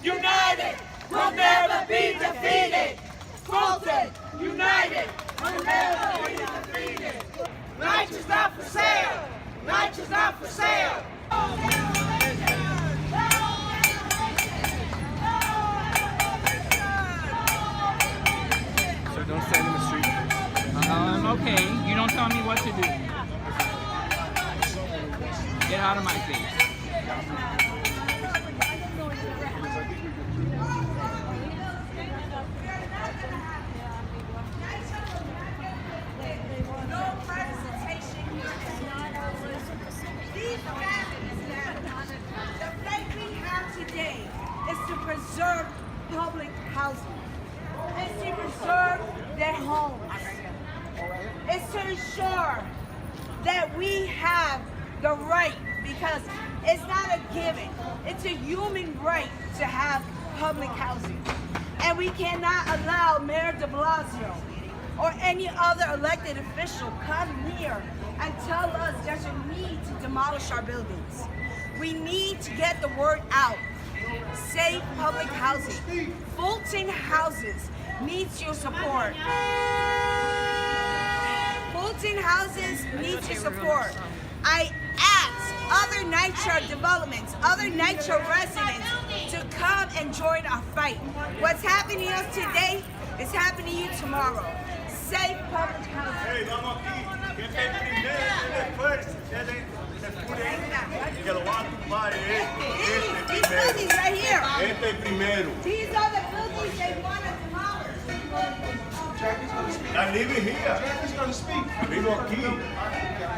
united, will never be defeated. Fulton, united, will never be defeated. NYCHA's not for sale. NYCHA's not for sale. So don't stand in the street. Okay, you don't tell me what to do. Get out of my face. No privatization. These families, the fight we have today is to preserve public housing. It's to preserve their homes. It's to ensure that we have the right, because it's not a given. It's a human right to have public housing. And we cannot allow Mayor de Blasio or any other elected official come here and tell us there's a need to demolish our buildings. We need to get the word out. Save public housing. Fulton houses needs your support. Fulton houses needs your support. I ask other NYCHA developments, other NYCHA residents to come and join our fight. What's happening to us today is happening to you tomorrow. Save public housing. Hey, vamos aquí. ¿Quién está primero? Que lo van a tumbar These buildings right here. Este primero. These are the buildings they want to demolish. I'm living here. Jackie's going to speak. Vivo aquí.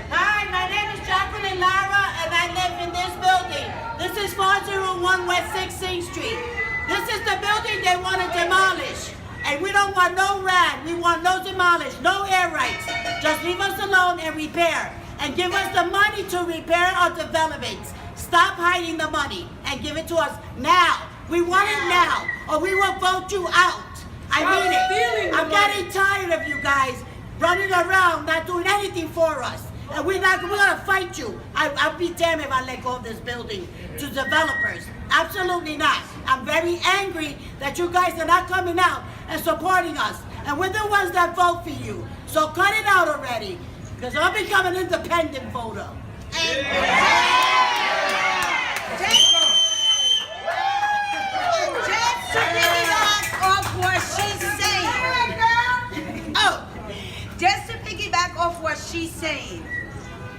Hi, my name is Jacqueline Lara, and I live in this building. This is 401 West 16th Street. This is the building they want to demolish. And we don't want no RAD. We want no demolish, no air rights. Just leave us alone and repair. And give us the money to repair our developments. Stop hiding the money and give it to us now. We want it now, or we will vote you out. I mean it. I'm getting tired of you guys running around, not doing anything for us. And we're gonna fight you. I'll be damned if I let go of this building to developers. Absolutely not. I'm very angry that you guys are not coming out and supporting us. And we're the ones that vote for you. So cut it out already, because I'll become an independent voter. Just to piggyback off what she's saying. Just to piggyback off what she's saying.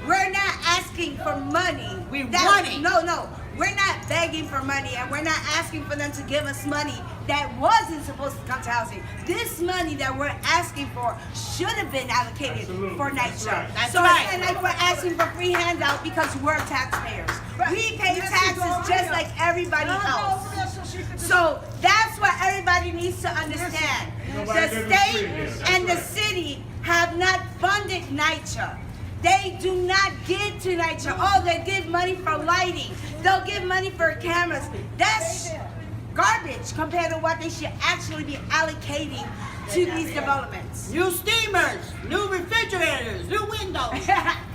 We're not asking for money. We want it. No. We're not begging for money, and we're not asking for them to give us money that wasn't supposed to come to housing. This money that we're asking for should have been allocated for NYCHA. That's so right. it's not like we're asking for free handout because we're taxpayers. We pay taxes just like everybody else. So that's what everybody needs to understand. The state and the city have not funded NYCHA. They do not give to NYCHA. Oh, they give money for lighting. They'll give money for cameras. That's garbage compared to what they should actually be allocating to these developments. New steamers, new refrigerators, new windows,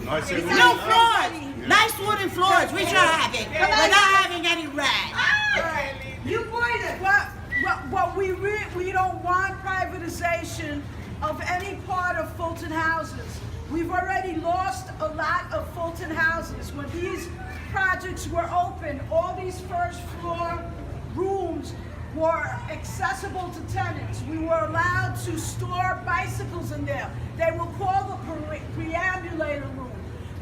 No, it's a new floors, nice wooden floors. We should have it. We're not having any rag. You pointed. What we don't want privatization of any part of Fulton houses. We've already lost a lot of Fulton houses. When these projects were open, all these first floor rooms were accessible to tenants. We were allowed to store bicycles in there. They were called the preambulator room,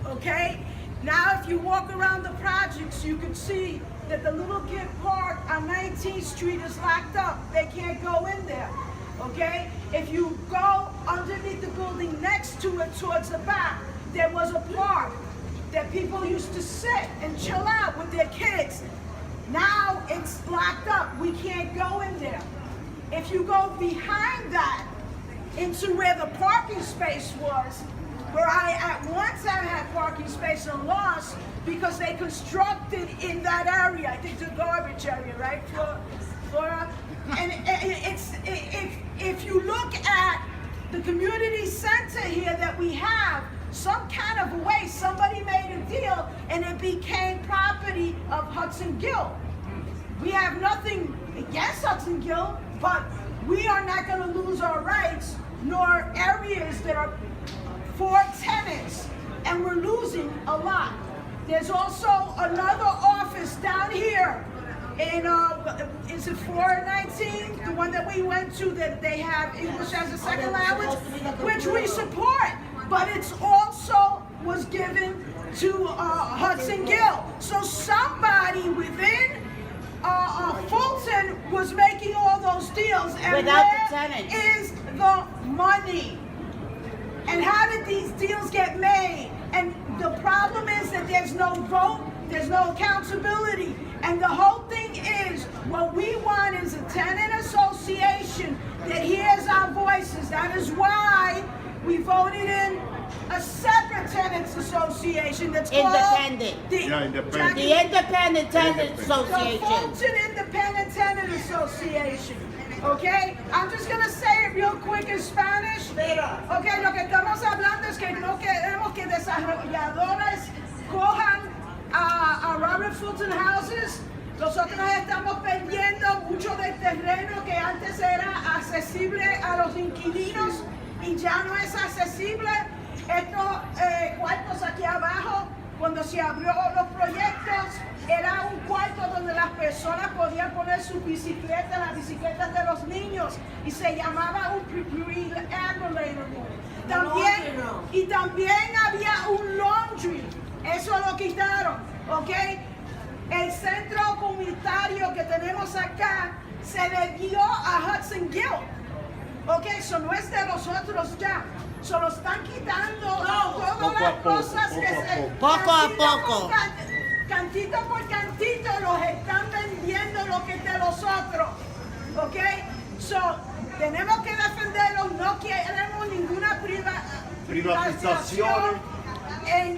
okay? Now if you walk around the projects, you can see that the little kid park on 19th Street is locked up. They can't go in there, okay? If you go underneath the building next to it towards the back, there was a park that people used to sit and chill out with their kids. Now it's locked up. We can't go in there. If you go behind that into where the parking space was, where I at one time had parking space and lost because they constructed in that area, I think the garbage area, right, Flora? And if you look at the community center here that we have, some kind of a way, somebody made a deal and it became property of Hudson Gill. we have nothing against Hudson Gill, but we are not going to lose our rights nor areas that are for tenants, and we're losing a lot. There's also another office down here in, is it 419? The one that we went to, that they have English as a second language, which we support, but it's also was given to Hudson Gill. So somebody within Fulton was making all those deals, and Without the where tenants. is the money? And how did these deals get made? And the problem is that there's no vote, there's no accountability. And the whole thing is, what we want is a tenant association that hears our voices. That is why we voted in a separate tenants association that's called Independent. the, Yeah, independent. The Independent Tenant the Association. Fulton Independent Tenant Association. Okay, I'm just gonna say it real quick in Spanish. Okay, lo que estamos hablando es que no queremos que desarrolladores cojan a Robert Fulton Houses. Nosotros estamos perdiendo mucho del terreno que antes era accesible a los inquilinos y ya no es accesible. Estos cuartos aquí abajo, cuando se abrió los proyectos, era un cuarto donde las personas podían poner sus bicicletas, las bicicletas de los niños, y se llamaba un pre-ambulator room. También, y también había un laundry, eso lo quitaron, ¿ok? El centro comunitario que tenemos acá se le dio a Hudson Gill, ¿ok? Eso no es de nosotros ya. Solo están quitando todas las cosas que se... Poco a poco. Cantito por cantito los están vendiendo lo que es de nosotros, ¿ok? So, tenemos que defenderlos, no queremos ninguna privatización en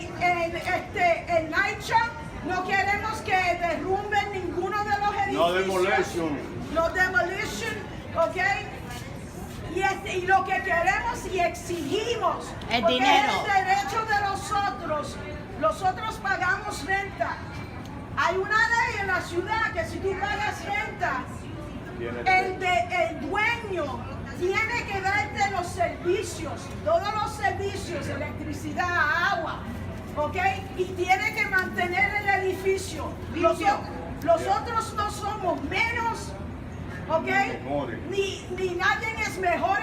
NYCHA, no queremos que derrumben ninguno de los edificios. No demolition. No demolition, ¿ok? Y lo que queremos y exigimos, El porque dinero. es el derecho de nosotros pagamos renta. Hay una ley en la ciudad que si tú pagas renta, el dueño tiene que darte los servicios, todos los servicios, electricidad, agua, ¿ok? Y tiene que mantener el edificio. Nosotros no somos menos, ¿ok? Ni nadie es mejor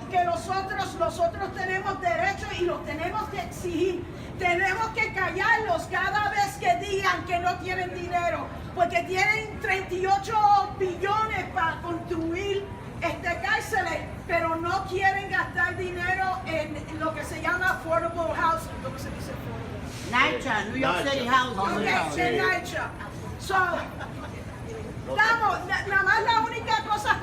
que nosotros. Nosotros tenemos derechos y los tenemos que exigir. Tenemos que callarlos cada vez que digan que no tienen dinero, porque tienen 38 billones para construir cárceles, pero no quieren gastar dinero en lo que se llama affordable housing. ¿Cómo se dice affordable? NYCHA, New York City Housing. Ok, de NYCHA. So, nada más la única cosa,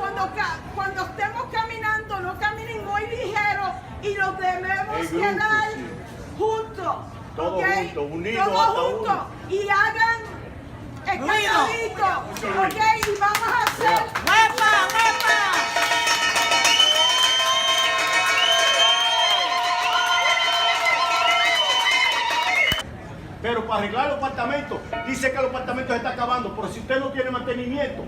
cuando estemos caminando, no caminen muy ligero y nos debemos quedar juntos. Todos ¿ok? juntos, unidos Todos hasta juntos. uno. Y hagan escandalito. Ok, y vamos a hacer. ¡Huepa, huepa! Pero para arreglar los apartamentos, dice que los apartamentos se están acabando, pero si usted no tiene mantenimiento,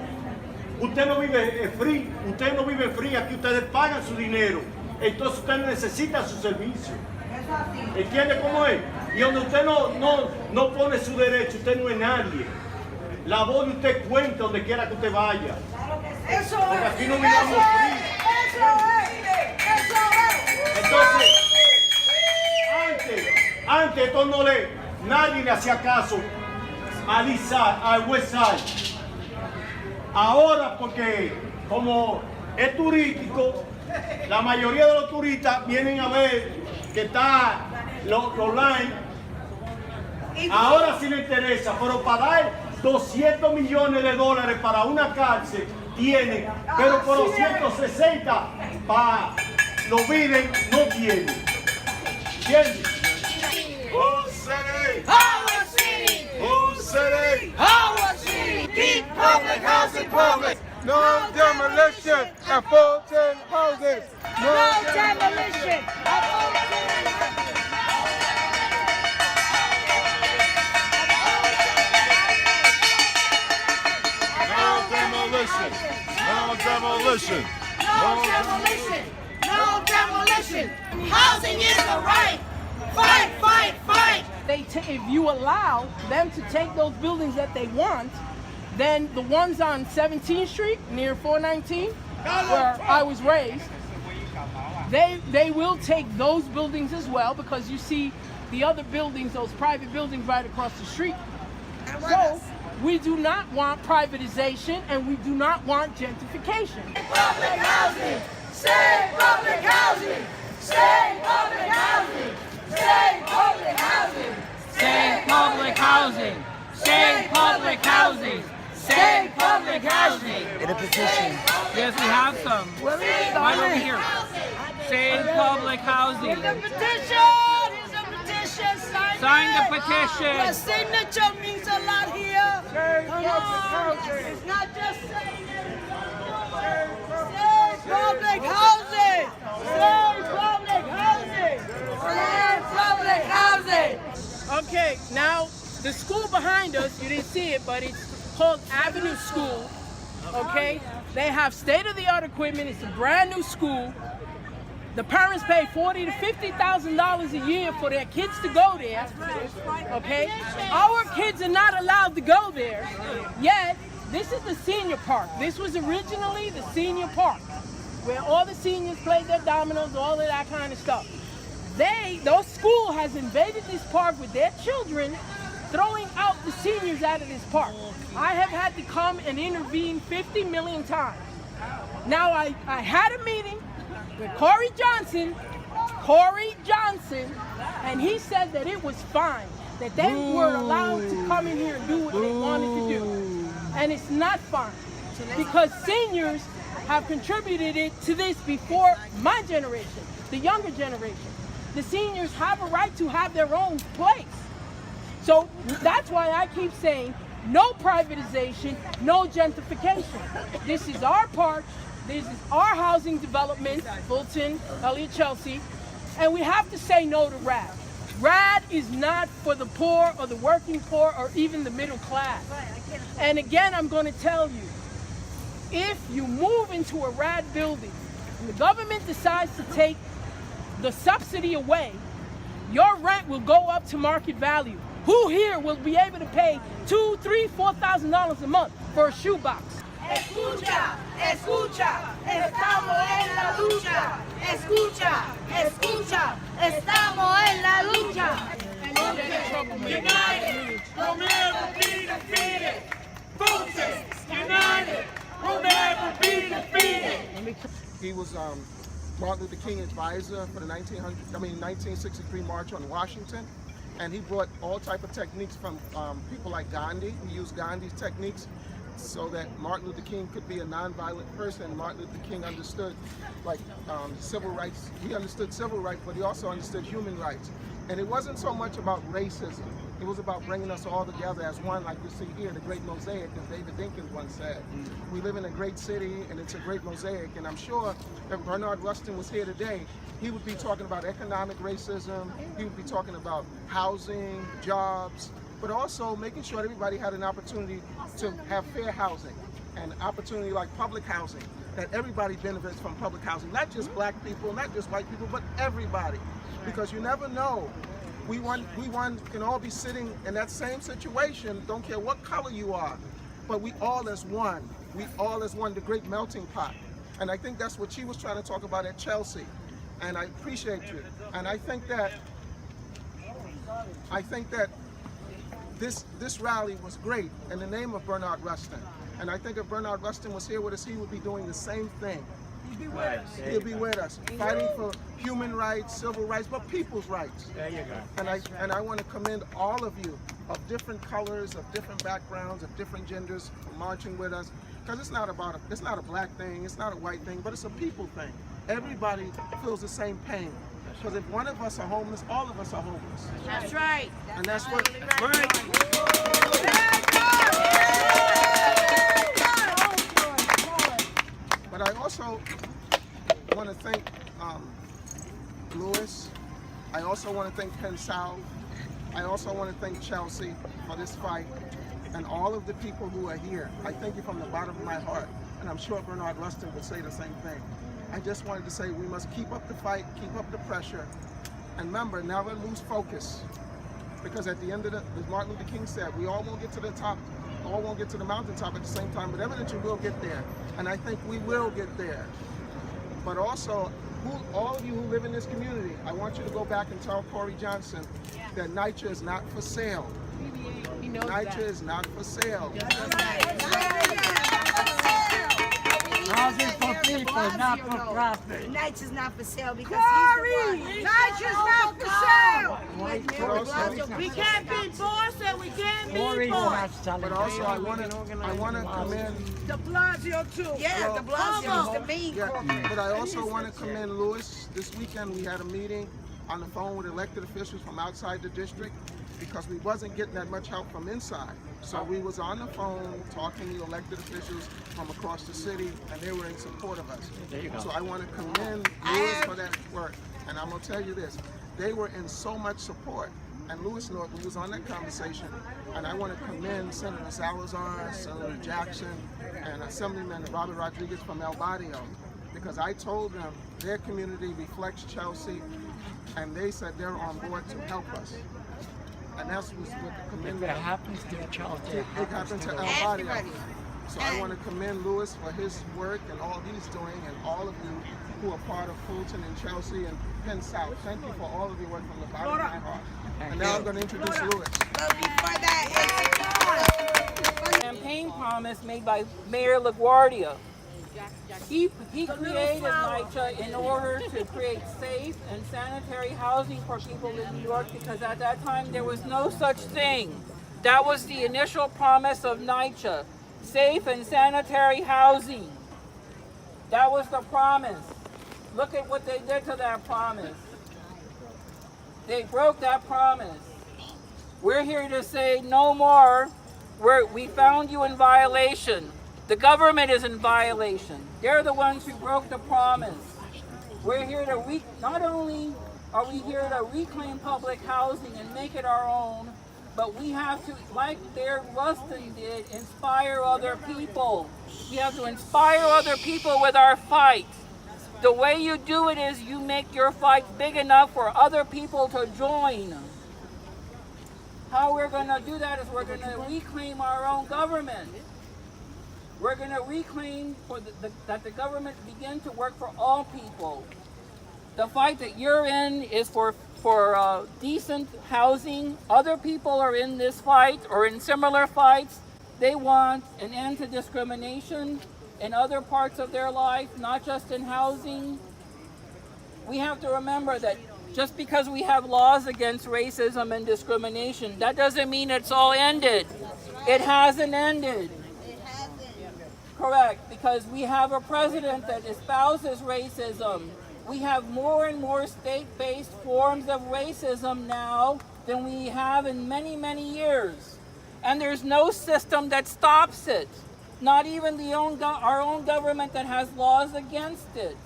usted no vive free, aquí ustedes pagan su dinero, entonces usted necesita su servicio. ¿Entiende cómo es? Y donde usted no pone su derecho, usted no es nadie. La voz de usted cuenta donde quiera que usted vaya. Eso Porque es. aquí no vivamos free. Eso es. Entonces, antes esto nadie le hacía caso al Westside. Ahora, porque como es turístico, la mayoría de los turistas vienen a ver que está los lines. Ahora sí le interesa, pero para dar 200 millones de dólares para una cárcel tienen, pero por los 160 para los viven no tienen. ¿Entiendes? Who said it? Our city! Who said it? Our city! Keep public housing public! No demolition at Fulton houses. No demolition! demolition. No demolition. No demolition. No demolition. Housing is a right. Fight, fight, fight. If you allow them to take those buildings that they want, then the ones on 17th Street near 419, where I was raised, they will take those buildings as well, because you see the other buildings, those private buildings right across the street. So we do not want privatization, and we do not want gentrification. Public housing! Save public housing! Save public housing! Save public housing! Save public housing! Save public housing! Save public housing! In a petition. Yes, we have some. Right over here. Save public housing. The petition is a petition. Sign the petition. The signature means a lot here. Come on. It's not just saying it. Save public housing. Save public housing. Save public housing. Okay, now the school behind us, you didn't see it, but it's called Avenue School. Okay, they have state-of-the-art equipment. It's a brand new school. The parents pay $40,000 to $50,000 a year for their kids to go there. Okay, our kids are not allowed to go there. Yet, this is the senior park. This was originally the senior park, where all the seniors played their dominoes, all of that kind of stuff. Those school has invaded this park with their children, throwing out the seniors out of this park. I have had to come and intervene 50 million times. Now I had a meeting with Corey Johnson, and he said that it was fine, that they were allowed to come in here and do what they wanted to do. And it's not fine, because seniors have contributed it to this before my generation, the younger generation. The seniors have a right to have their own place. So that's why I keep saying no privatization, no gentrification. This is our park. This is our housing development, Fulton, Elliott, Chelsea, and we have to say no to R.A.D. R.A.D is not for the poor or the working poor or even the middle class. And again, I'm going to tell you, if you move into a R.A.D building and the government decides to take the subsidy away, your rent will go up to market value. Who here will be able to pay $2,000, $3,000, $4,000 a month for a shoebox? Escucha, escucha, estamos en la lucha. Escucha, escucha, estamos en la lucha. United, we'll never be defeated. Fulton, united, we'll never be defeated. He was Martin Luther King advisor for the 1963 March on Washington, and he brought all type of techniques from people like Gandhi. He used Gandhi's techniques so that Martin Luther King could be a nonviolent person. Martin Luther King understood civil rights. He understood civil rights, but he also understood human rights. And it wasn't so much about racism. It was about bringing us all together as one, like you see here, the great mosaic, as David Dinkins once said. We live in a great city, and it's a great mosaic. And I'm sure if Bernard Rustin was here today, he would be talking about economic racism. He would be talking about housing, jobs, but also making sure everybody had an opportunity to have fair housing, and opportunity like public housing, that everybody benefits from public housing, not just black people, not just white people, but everybody. Because you never know. We can all be sitting in that same situation, don't care what color you are, but we all as one. We all as one, the great melting pot. And I think that's what she was trying to talk about at Chelsea. And I appreciate you. And I think that this rally was great in the name of Bernard Rustin. And I think if Bernard Rustin was here with us, he would be doing the same thing. He'll be with us, fighting for human rights, civil rights, but people's rights. There you go. And I want to commend all of you of different colors, of different backgrounds, of different genders for marching with us. Because it's not a black thing, it's not a white thing, but it's a people thing. Everybody feels the same pain. Because if one of us are homeless, all of us are homeless. That's right. And that's what. But I also want to thank Lewis. I also want to thank Penn South. I also want to thank Chelsea for this fight. and all of the people who are here. I thank you from the bottom of my heart, and I'm sure Bernard Rustin would say the same thing. I just wanted to say we must keep up the fight, keep up the pressure, and remember, never lose focus. Because at the end of the, as Martin Luther King said, we all won't get to the top, all won't get to the mountaintop at the same time, but evidently we'll get there. And I think we will get there. But also, all of you who live in this community, I want you to go back and tell Corey Johnson that NYCHA is not for sale. NYCHA is not for sale. Housing for people, not for profit. NYCHA's not for sale because Corey, NYCHA's not for sale. We can't beat Boston, we can't beat Boston. But also, I want to commend. De Blasio too. Yeah, the Blasio is the main corporate. But I also want to commend Lewis. This weekend we had a meeting on the phone with elected officials from outside the district because we wasn't getting that much help from inside. So we was on the phone talking to elected officials from across the city, and they were in support of us. There you go. So I want to commend Lewis for that work. And I'm going to tell you this, they were in so much support. And Lewis Norton was on that conversation, and I want to commend Senator Salazar, Senator Jackson, and Assemblyman Robert Rodriguez from El Barrio, because I told them their community reflects Chelsea, and they said they're on board to help us. And that's what the If community. it happens to Chelsea, It happened to El Barrio. So I want to commend Lewis for his work and all he's doing, and all of you who are part of Fulton and Chelsea and Penn South. Thank you for all of your work from the bottom of my heart. And now I'm going to introduce Lewis. But before that, Campaign promise made by Mayor LaGuardia. He created NYCHA in order to create safe and sanitary housing for people in New York because at that time there was no such thing. That was the initial promise of NYCHA, safe and sanitary housing. That was the promise. Look at what they did to that promise. They broke that promise. We're here to say no more. We found you in violation. The government is in violation. They're the ones who broke the promise. We're here to, not only are we here to reclaim public housing and make it our own, but we have to, like Mayor Rustin did, inspire other people. We have to inspire other people with our fight. The way you do it is you make your fight big enough for other people to join. How we're going to do that is we're going to reclaim our own government. We're going to reclaim that the government begin to work for all people. The fight that you're in is for decent housing. Other people are in this fight or in similar fights. They want an end to discrimination in other parts of their life, not just in housing. We have to remember that just because we have laws against racism and discrimination, that doesn't mean it's all ended. It hasn't ended. Correct, because we have a president that espouses racism. We have more and more state-based forms of racism now than we have in many, many years. And there's no system that stops it. Not even our own government that has laws against it.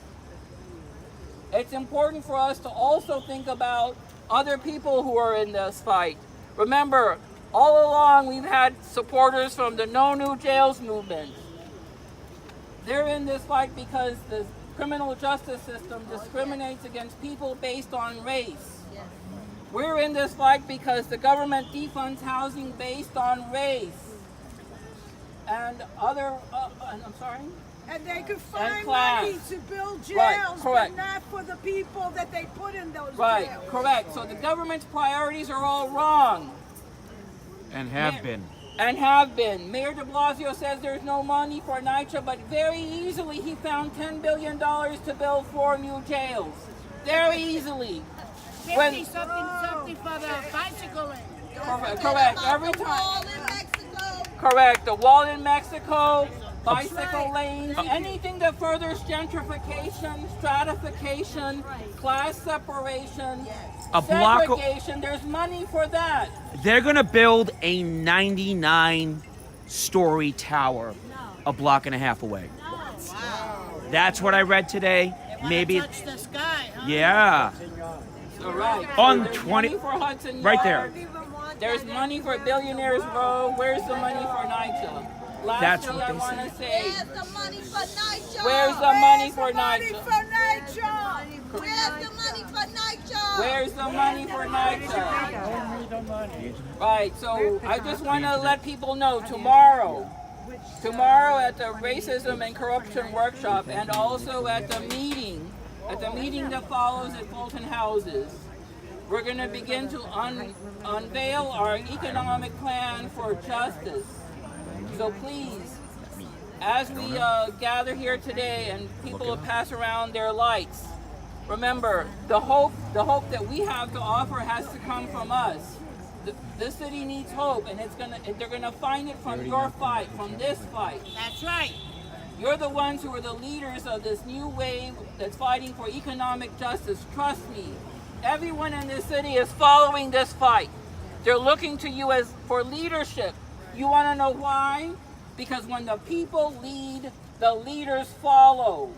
It's important for us to also think about other people who are in this fight. Remember, all along we've had supporters from the No New Jails movement. They're in this fight because the criminal justice system discriminates against people based on race. We're in this fight because the government defunds housing based on race. And And they could find class. money to build jails, Right, correct. but not for the people that they put in those Right, jails. correct. So the government's priorities are all wrong. And have been. And have been. Mayor de Blasio says there's no money for NYCHA, but very easily he found $10 billion to build 4 new jails. Very easily. Something for the bicycle lane. Correct. Every time. Correct. The wall in Mexico, bicycle lanes, anything that furthers gentrification, stratification, class separation, A block. segregation. There's money for that. They're gonna build a 99-story tower a block and a half away. That's what I read today. Maybe. Touch the sky, huh? Yeah. All right. On There's 20 money for Hudson right Yards. there. There's money for Billionaires Row. Where's the money for NYCHA? That's Lastly, what I they want to say, Where's the money for NYCHA? where's the money for Money NYCHA? for NYCHA. Where's the money for NYCHA? Where's the money for NYCHA? Right, so I just want to let people know tomorrow at the Racism and Corruption Workshop, and also at the meeting that follows at Fulton Houses, we're going to begin to unveil our economic plan for justice. So please, as we gather here today and people pass around their lights, remember, the hope that we have to offer has to come from us. This city needs hope, and they're gonna find it from your fight, from this fight. That's right. You're the ones who are the leaders of this new wave that's fighting for economic justice. Trust me, everyone in this city is following this fight. They're looking to you for leadership. You want to know why? Because when the people lead, the leaders follow.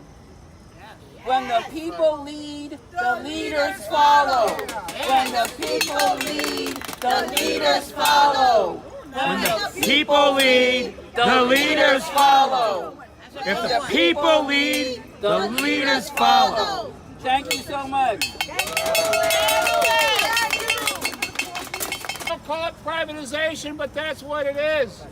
When the people lead, the leaders follow. When the people lead, the leaders follow. When the people lead, the leaders follow. If the people lead, the leaders follow. Thank you so much. Don't call it privatization, but that's what it is.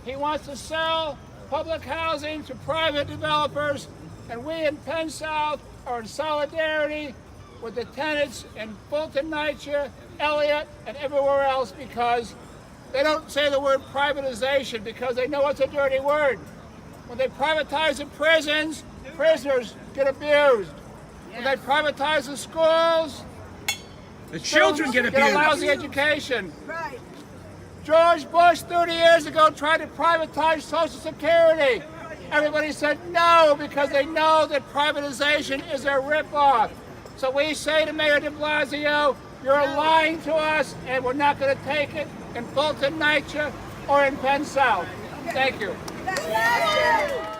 He wants to sell public housing to private developers, and we in Penn South are in solidarity with the tenants in Fulton, NYCHA, Elliott, and everywhere else, because they don't say the word privatization because they know it's a dirty word. When they privatize the prisons, prisoners get abused. When they privatize the schools, The children get a abused. lousy education. Right. George Bush 30 years ago tried to privatize Social Security. Everybody said no because they know that privatization is a ripoff. So we say to Mayor de Blasio, you're lying to us and we're not going to take it in Fulton, NYCHA, or in Penn South. Thank you. Thank you.